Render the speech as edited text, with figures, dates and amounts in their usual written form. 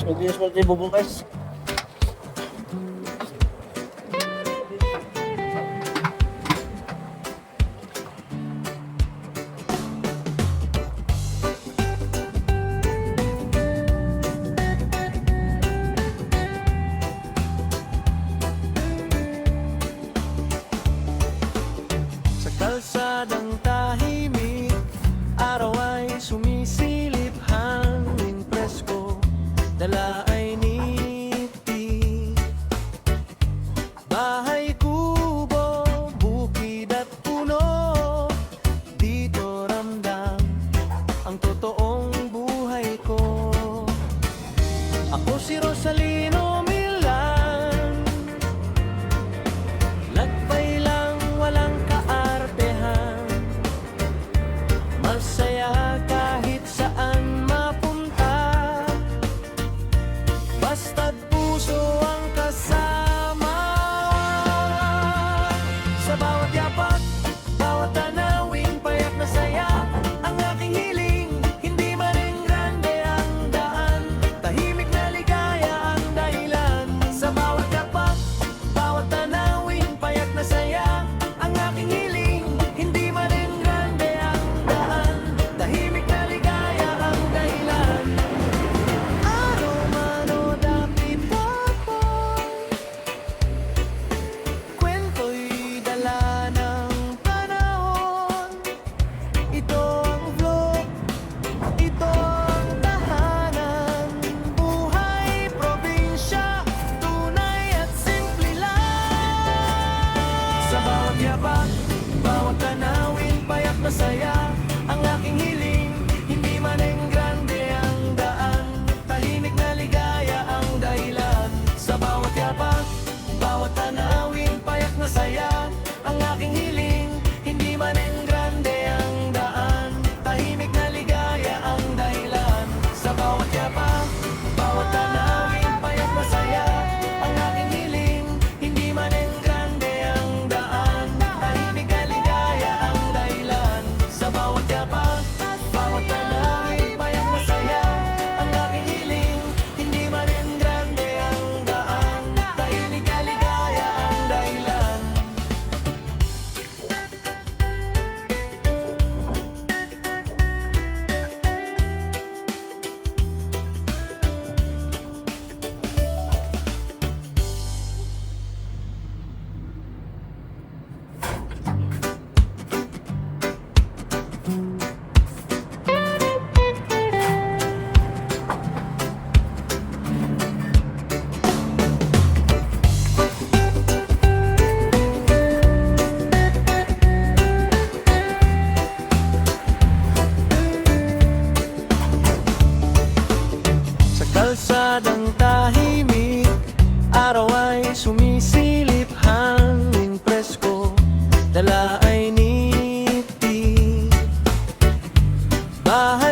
Mag-iwas mo tayo bubukas. Sa kalsadang tahimik, araw ay sumisilip, hangin presko, dala ay niti. Bahay kubo, bukid at puno, dito ramdam ang totoong buhay ko. Ako si Rosalino Milan, lakbay lang walang kaartehan, masaya kahit saan mapunta, basta't puso ang kasama. Sa bawat yapak, bawat tanawing payak na saya, ang aking hiling, hindi man rin grande ang daan, tahimik na ligaya ang dahilan. Sa bawat yapak, bawat tanawing payak na saya, ang aking hiling, hindi man rin grande ang daan, tahimik na ligaya ang dahilan. Araw man o dapit apoy, kwento'y dala ng panahon. Ito ang vlog, ito ang tahanan, buhay probinsya, tunay at simple lang. Sa bawat yapak, bawat tanawin, payak na saya, ang aking hiling, hindi man ang grande ang daan, tahimik na ligaya ang dahilan. Sa bawat yapak, bawat tanawin, payak na saya, ang aking hiling, hindi man ang grande ang daan, tahimik na ligaya ang dahilan. Sa bawat yapak, bawat tanawin, payak na saya, ang aking hiling, hindi man ang grande ang daan, tahimik na ligaya ang dahilan. Sa bawat yapak, bawat tanawin, payak na saya, ang aking hiling, hindi man ang grande ang daan, tahimik na ligaya ang dahilan. Sa kalsadang tahimik, araw ay sumisilip, hangin presko, dala ay niti. Bahay